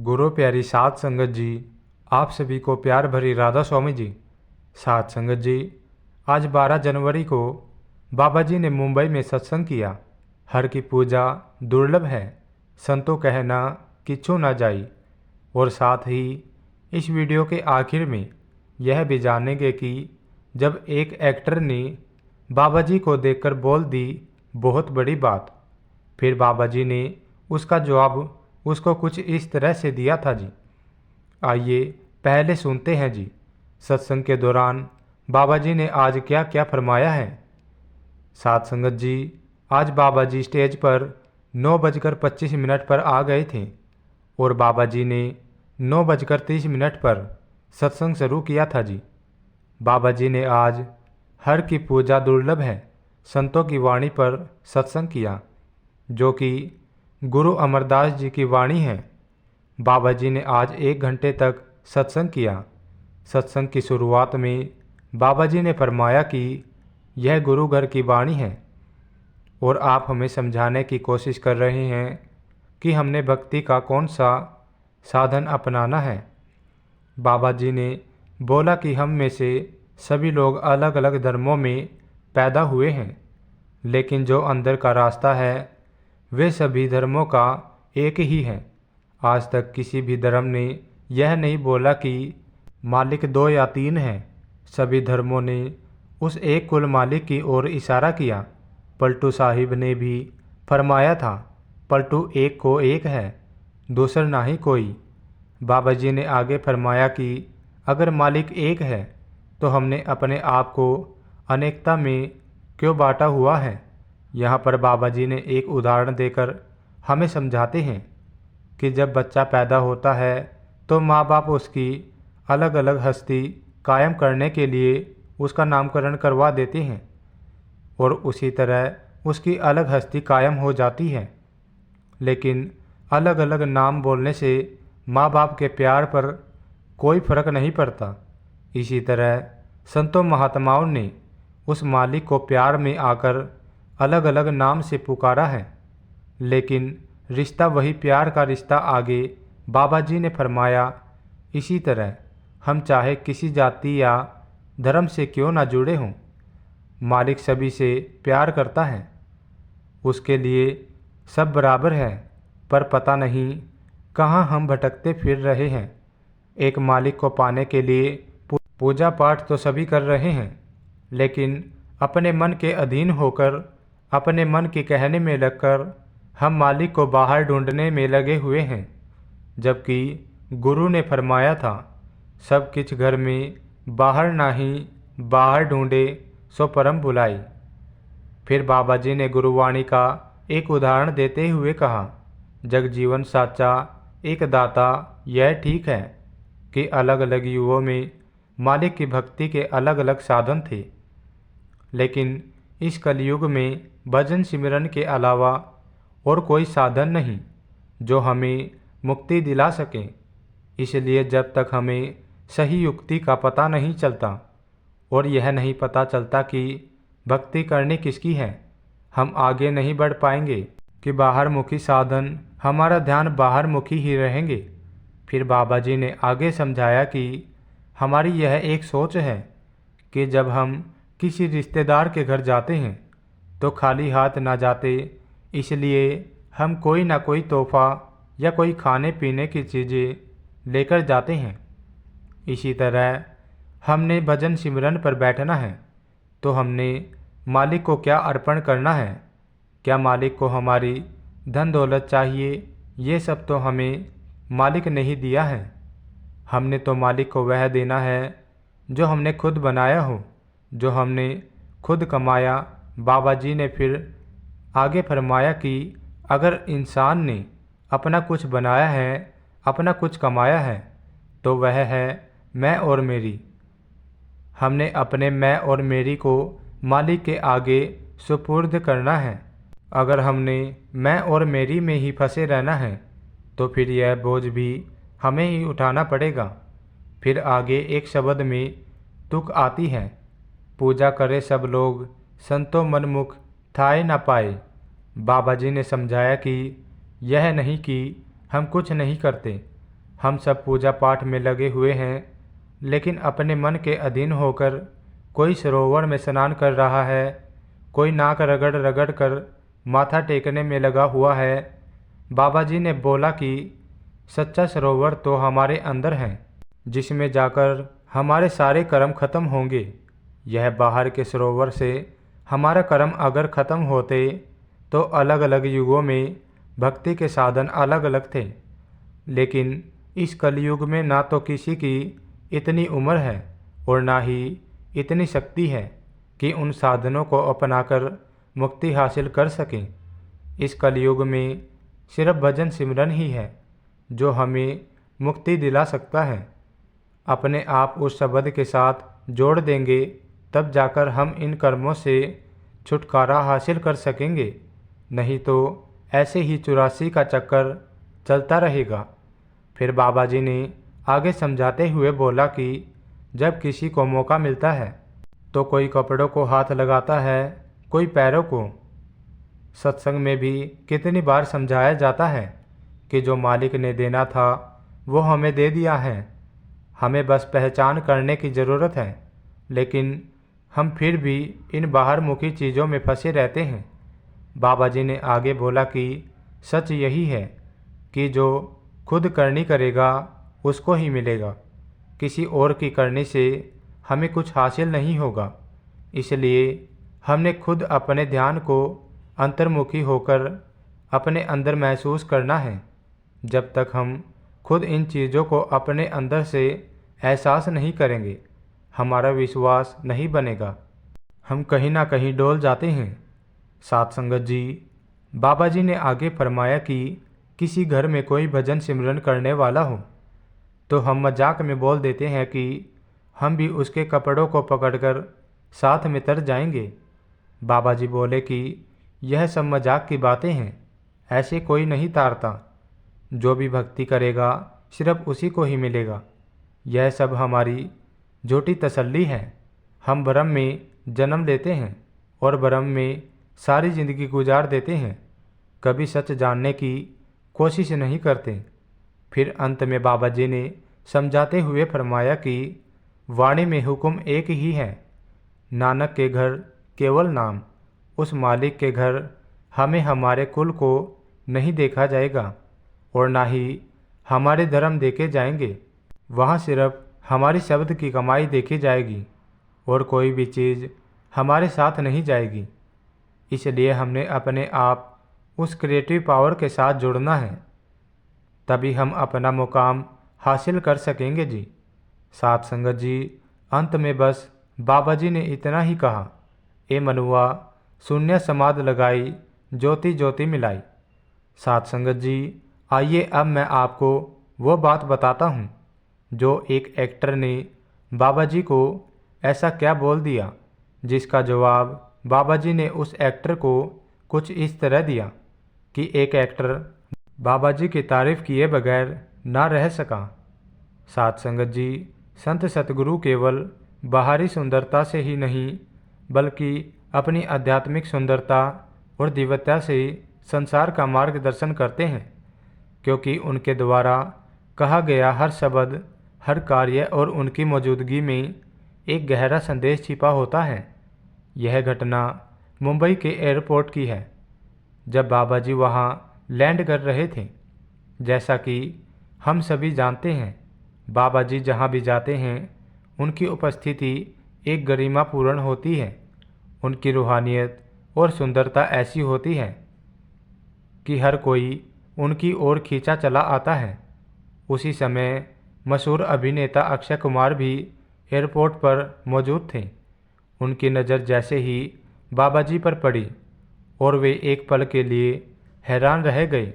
गुरु प्यारी साध संगत जी, आप सभी को प्यार भरी राधा स्वामी जी। साध संगत जी, आज 12 जनवरी को बाबा जी ने मुंबई में सत्संग किया। हर की पूजा दुर्लभ है, संतों कहना किच्छू ना जाई। और साथ ही इस वीडियो के आखिर में यह भी जानेंगे कि जब एक एक्टर ने बाबा जी को देखकर बोल दी बहुत बड़ी बात, फिर बाबा जी ने उसका जवाब उसको कुछ इस तरह से दिया था जी। आइए पहले सुनते हैं जी, सत्संग के दौरान बाबा जी ने आज क्या क्या फरमाया है। साध संगत जी, आज बाबा जी स्टेज पर 9:25 पर आ गए थे और बाबा जी ने 9:30 पर सत्संग शुरू किया था जी। बाबा जी ने आज हर की पूजा दुर्लभ है, संतों की वाणी पर सत्संग किया, जो कि गुरु अमरदास जी की वाणी है। बाबा जी ने आज 1 घंटे तक सत्संग किया। सत्संग की शुरुआत में बाबा जी ने फरमाया कि यह गुरु घर की वाणी है और आप हमें समझाने की कोशिश कर रहे हैं कि हमने भक्ति का कौन सा साधन अपनाना है। बाबा जी ने बोला कि हम में से सभी लोग अलग अलग धर्मों में पैदा हुए हैं, लेकिन जो अंदर का रास्ता है वे सभी धर्मों का एक ही है। आज तक किसी भी धर्म ने यह नहीं बोला कि मालिक 2 या 3 हैं। सभी धर्मों ने उस एक कुल मालिक की ओर इशारा किया। पलटू साहिब ने भी फरमाया था, पलटू एक को एक है, दूसर ना ही कोई। बाबा जी ने आगे फरमाया कि अगर मालिक एक है तो हमने अपने आप को अनेकता में क्यों बांटा हुआ है। यहाँ पर बाबा जी ने एक उदाहरण देकर हमें समझाते हैं कि जब बच्चा पैदा होता है तो माँ बाप उसकी अलग अलग हस्ती कायम करने के लिए उसका नामकरण करवा देते हैं और उसी तरह उसकी अलग हस्ती कायम हो जाती है। लेकिन अलग अलग नाम बोलने से माँ बाप के प्यार पर कोई फर्क नहीं पड़ता। इसी तरह संतों महात्माओं ने उस मालिक को प्यार में आकर अलग अलग नाम से पुकारा है, लेकिन रिश्ता वही प्यार का रिश्ता आगे बाबा जी ने फरमाया। इसी तरह हम चाहे किसी जाति या धर्म से क्यों ना जुड़े हों, मालिक सभी से प्यार करता है। उसके लिए सब बराबर है, पर पता नहीं कहाँ हम भटकते फिर रहे हैं। एक मालिक को पाने के लिए पूजा पाठ तो सभी कर रहे हैं, लेकिन अपने मन के अधीन होकर, अपने मन के कहने में लगकर हम मालिक को बाहर ढूंढने में लगे हुए हैं। जबकि गुरु ने फरमाया था, सब किछ घर में बाहर नाही, बाहर ढूंढे सो परम बुलाई। फिर बाबा जी ने गुरुवाणी का एक उदाहरण देते हुए कहा, जग जीवन साचा एक दाता। यह ठीक है कि अलग अलग युगों में मालिक की भक्ति के अलग अलग साधन थे, लेकिन इस कलयुग में भजन सिमरन के अलावा और कोई साधन नहीं जो हमें मुक्ति दिला सके। इसलिए जब तक हमें सही युक्ति का पता नहीं चलता और यह नहीं पता चलता कि भक्ति करनी किसकी है, हम आगे नहीं बढ़ पाएंगे कि बाहर मुखी साधन हमारा ध्यान बाहर मुखी ही रहेंगे। फिर बाबा जी ने आगे समझाया कि हमारी यह एक सोच है कि जब हम किसी रिश्तेदार के घर जाते हैं तो खाली हाथ ना जाते, इसलिए हम कोई ना कोई तोहफा या कोई खाने पीने की चीज़ें लेकर जाते हैं। इसी तरह हमने भजन सिमरन पर बैठना है तो हमने मालिक को क्या अर्पण करना है। क्या मालिक को हमारी धन दौलत चाहिए? ये सब तो हमें मालिक ने ही दिया है। हमने तो मालिक को वह देना है जो हमने खुद बनाया हो, जो हमने खुद कमाया। बाबा जी ने फिर आगे फरमाया कि अगर इंसान ने अपना कुछ बनाया है, अपना कुछ कमाया है, तो वह है मैं और मेरी। हमने अपने मैं और मेरी को मालिक के आगे सुपुर्द करना है। अगर हमने मैं और मेरी में ही फंसे रहना है तो फिर यह बोझ भी हमें ही उठाना पड़ेगा। फिर आगे एक शब्द में तुक आती है, पूजा करे सब लोग, संतो मनमुख थाए न पाए। बाबा जी ने समझाया कि यह नहीं कि हम कुछ नहीं करते, हम सब पूजा पाठ में लगे हुए हैं, लेकिन अपने मन के अधीन होकर कोई सरोवर में स्नान कर रहा है, कोई नाक रगड़ रगड़ कर माथा टेकने में लगा हुआ है। बाबा जी ने बोला कि सच्चा सरोवर तो हमारे अंदर है, जिसमें जाकर हमारे सारे कर्म खत्म होंगे। यह बाहर के सरोवर से हमारा कर्म अगर खत्म होते तो अलग अलग युगों में भक्ति के साधन अलग अलग थे, लेकिन इस कलयुग में ना तो किसी की इतनी उम्र है और ना ही इतनी शक्ति है कि उन साधनों को अपनाकर मुक्ति हासिल कर सकें। इस कलयुग में सिर्फ भजन सिमरन ही है जो हमें मुक्ति दिला सकता है। अपने आप उस शब्द के साथ जोड़ देंगे, तब जाकर हम इन कर्मों से छुटकारा हासिल कर सकेंगे, नहीं तो ऐसे ही 84 का चक्कर चलता रहेगा। फिर बाबा जी ने आगे समझाते हुए बोला कि जब किसी को मौका मिलता है तो कोई कपड़ों को हाथ लगाता है, कोई पैरों को। सत्संग में भी कितनी बार समझाया जाता है कि जो मालिक ने देना था वो हमें दे दिया है, हमें बस पहचान करने की ज़रूरत है। लेकिन हम फिर भी इन बाहरमुखी चीज़ों में फंसे रहते हैं। बाबा जी ने आगे बोला कि सच यही है कि जो खुद करनी करेगा उसको ही मिलेगा, किसी और की करने से हमें कुछ हासिल नहीं होगा। इसलिए हमने खुद अपने ध्यान को अंतर्मुखी होकर अपने अंदर महसूस करना है। जब तक हम खुद इन चीज़ों को अपने अंदर से एहसास नहीं करेंगे, हमारा विश्वास नहीं बनेगा, हम कहीं ना कहीं डोल जाते हैं। साथ संगत जी, बाबा जी ने आगे फरमाया कि किसी घर में कोई भजन सिमरन करने वाला हो तो हम मजाक में बोल देते हैं कि हम भी उसके कपड़ों को पकड़कर साथ में तर जाएंगे। बाबा जी बोले कि यह सब मजाक की बातें हैं, ऐसे कोई नहीं तारता। जो भी भक्ति करेगा सिर्फ उसी को ही मिलेगा। यह सब हमारी झूठी तसल्ली है। हम भ्रम में जन्म लेते हैं और भ्रम में सारी ज़िंदगी गुजार देते हैं, कभी सच जानने की कोशिश नहीं करते। फिर अंत में बाबा जी ने समझाते हुए फरमाया कि वाणी में हुक्म एक ही है, नानक के घर केवल नाम। उस मालिक के घर हमें हमारे कुल को नहीं देखा जाएगा और ना ही हमारे धर्म देखे जाएंगे। वहाँ सिर्फ हमारी शब्द की कमाई देखी जाएगी और कोई भी चीज़ हमारे साथ नहीं जाएगी। इसलिए हमने अपने आप उस क्रिएटिव पावर के साथ जुड़ना है, तभी हम अपना मुकाम हासिल कर सकेंगे जी। साथ संगत जी, अंत में बस बाबा जी ने इतना ही कहा, ए मनुआ शून्य समाध लगाई, ज्योति ज्योति मिलाई। साथ संगत जी, आइए अब मैं आपको वो बात बताता हूँ जो एक एक्टर ने बाबा जी को ऐसा क्या बोल दिया, जिसका जवाब बाबा जी ने उस एक्टर को कुछ इस तरह दिया कि एक एक्टर बाबा जी की तारीफ किए बगैर ना रह सका। साथ संगत जी, संत सतगुरु केवल बाहरी सुंदरता से ही नहीं बल्कि अपनी आध्यात्मिक सुंदरता और दिव्यता से संसार का मार्गदर्शन करते हैं, क्योंकि उनके द्वारा कहा गया हर शब्द, हर कार्य और उनकी मौजूदगी में एक गहरा संदेश छिपा होता है। यह घटना मुंबई के एयरपोर्ट की है, जब बाबा जी वहाँ लैंड कर रहे थे। जैसा कि हम सभी जानते हैं, बाबा जी जहाँ भी जाते हैं उनकी उपस्थिति एक गरिमापूर्ण होती है। उनकी रूहानियत और सुंदरता ऐसी होती है कि हर कोई उनकी ओर खींचा चला आता है। उसी समय मशहूर अभिनेता अक्षय कुमार भी एयरपोर्ट पर मौजूद थे। उनकी नज़र जैसे ही बाबा जी पर पड़ी और वे एक पल के लिए हैरान रह गए,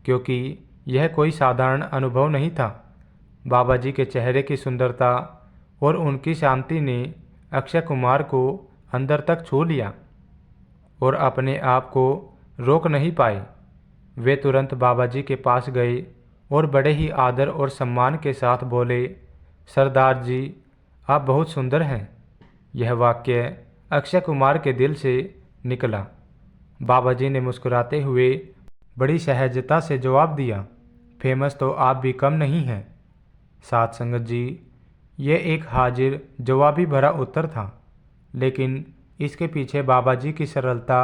क्योंकि यह कोई साधारण अनुभव नहीं था। बाबा जी के चेहरे की सुंदरता और उनकी शांति ने अक्षय कुमार को अंदर तक छू लिया और अपने आप को रोक नहीं पाए। वे तुरंत बाबा जी के पास गए और बड़े ही आदर और सम्मान के साथ बोले, सरदार जी, आप बहुत सुंदर हैं। यह वाक्य अक्षय कुमार के दिल से निकला। बाबा जी ने मुस्कुराते हुए बड़ी सहजता से जवाब दिया फेमस तो आप भी कम नहीं हैं। साथ संगत जी, ये एक हाजिर जवाबी भरा उत्तर था, लेकिन इसके पीछे बाबा जी की सरलता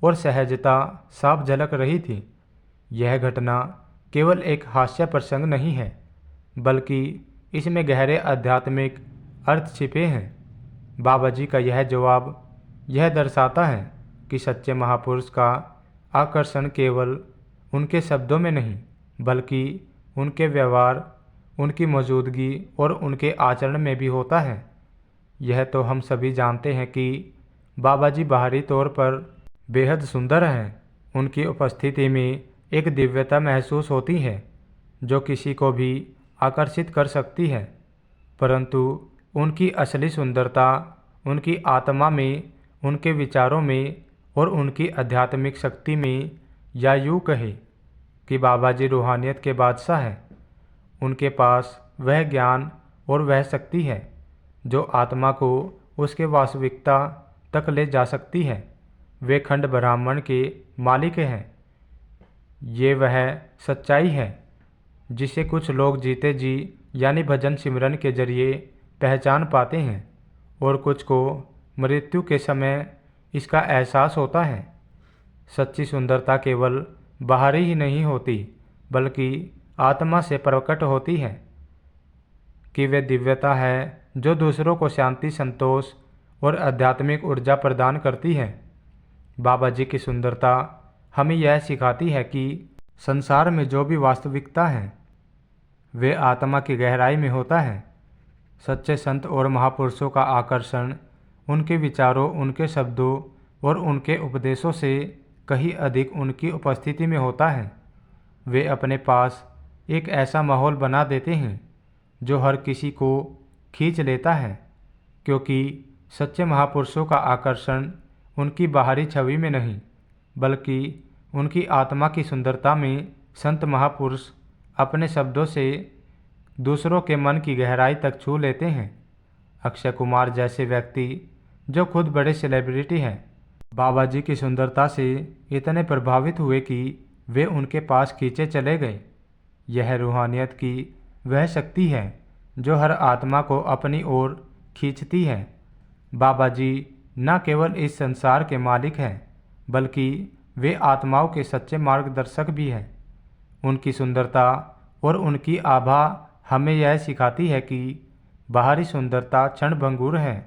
और सहजता साफ झलक रही थी। यह घटना केवल एक हास्य प्रसंग नहीं है, बल्कि इसमें गहरे आध्यात्मिक अर्थ छिपे हैं। बाबा जी का यह जवाब यह दर्शाता है कि सच्चे महापुरुष का आकर्षण केवल उनके शब्दों में नहीं, बल्कि उनके व्यवहार, उनकी मौजूदगी और उनके आचरण में भी होता है। यह तो हम सभी जानते हैं कि बाबा जी बाहरी तौर पर बेहद सुंदर हैं। उनकी उपस्थिति में एक दिव्यता महसूस होती है जो किसी को भी आकर्षित कर सकती है, परंतु उनकी असली सुंदरता उनकी आत्मा में, उनके विचारों में और उनकी आध्यात्मिक शक्ति में, या यूँ कहे कि बाबा जी रूहानियत के बादशाह हैं। उनके पास वह ज्ञान और वह शक्ति है जो आत्मा को उसके वास्तविकता तक ले जा सकती है। वे खंड ब्राह्मण के मालिक हैं। ये वह सच्चाई है जिसे कुछ लोग जीते जी यानी भजन सिमरन के जरिए पहचान पाते हैं, और कुछ को मृत्यु के समय इसका एहसास होता है। सच्ची सुंदरता केवल बाहरी ही नहीं होती, बल्कि आत्मा से प्रकट होती है कि वे दिव्यता है जो दूसरों को शांति, संतोष और आध्यात्मिक ऊर्जा प्रदान करती है। बाबा जी की सुंदरता हमें यह सिखाती है कि संसार में जो भी वास्तविकता है वे आत्मा की गहराई में होता है। सच्चे संत और महापुरुषों का आकर्षण उनके विचारों, उनके शब्दों और उनके उपदेशों से कहीं अधिक उनकी उपस्थिति में होता है। वे अपने पास एक ऐसा माहौल बना देते हैं जो हर किसी को खींच लेता है, क्योंकि सच्चे महापुरुषों का आकर्षण उनकी बाहरी छवि में नहीं, बल्कि उनकी आत्मा की सुंदरता में। संत महापुरुष अपने शब्दों से दूसरों के मन की गहराई तक छू लेते हैं। अक्षय कुमार जैसे व्यक्ति जो खुद बड़े सेलिब्रिटी हैं, बाबा जी की सुंदरता से इतने प्रभावित हुए कि वे उनके पास खींचे चले गए। यह रूहानियत की वह शक्ति है जो हर आत्मा को अपनी ओर खींचती है। बाबा जी न केवल इस संसार के मालिक हैं, बल्कि वे आत्माओं के सच्चे मार्गदर्शक भी हैं। उनकी सुंदरता और उनकी आभा हमें यह सिखाती है कि बाहरी सुंदरता क्षणभंगुर है,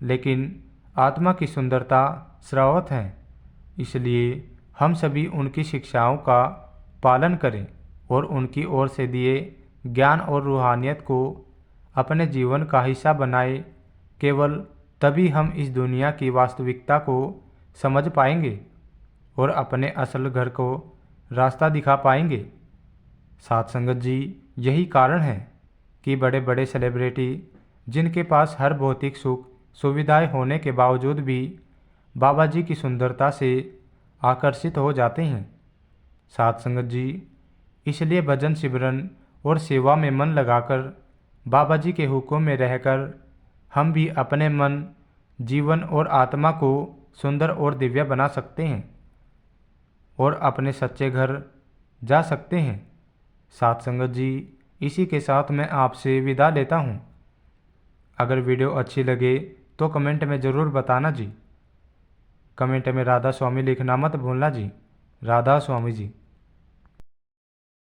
लेकिन आत्मा की सुंदरता शाश्वत है। इसलिए हम सभी उनकी शिक्षाओं का पालन करें और उनकी ओर से दिए ज्ञान और रूहानियत को अपने जीवन का हिस्सा बनाएं। केवल तभी हम इस दुनिया की वास्तविकता को समझ पाएंगे और अपने असल घर को रास्ता दिखा पाएंगे। साथ संगत जी, यही कारण है कि बड़े बड़े सेलिब्रिटी जिनके पास हर भौतिक सुख सुविधाएं होने के बावजूद भी बाबा जी की सुंदरता से आकर्षित हो जाते हैं। साथ संगत जी, इसलिए भजन सिमरन और सेवा में मन लगाकर बाबा जी के हुक्म में रहकर हम भी अपने मन, जीवन और आत्मा को सुंदर और दिव्य बना सकते हैं और अपने सच्चे घर जा सकते हैं। साथ संगत जी, इसी के साथ मैं आपसे विदा लेता हूँ। अगर वीडियो अच्छी लगे तो कमेंट में ज़रूर बताना जी। कमेंट में राधा स्वामी लिखना मत भूलना जी। राधा स्वामी जी।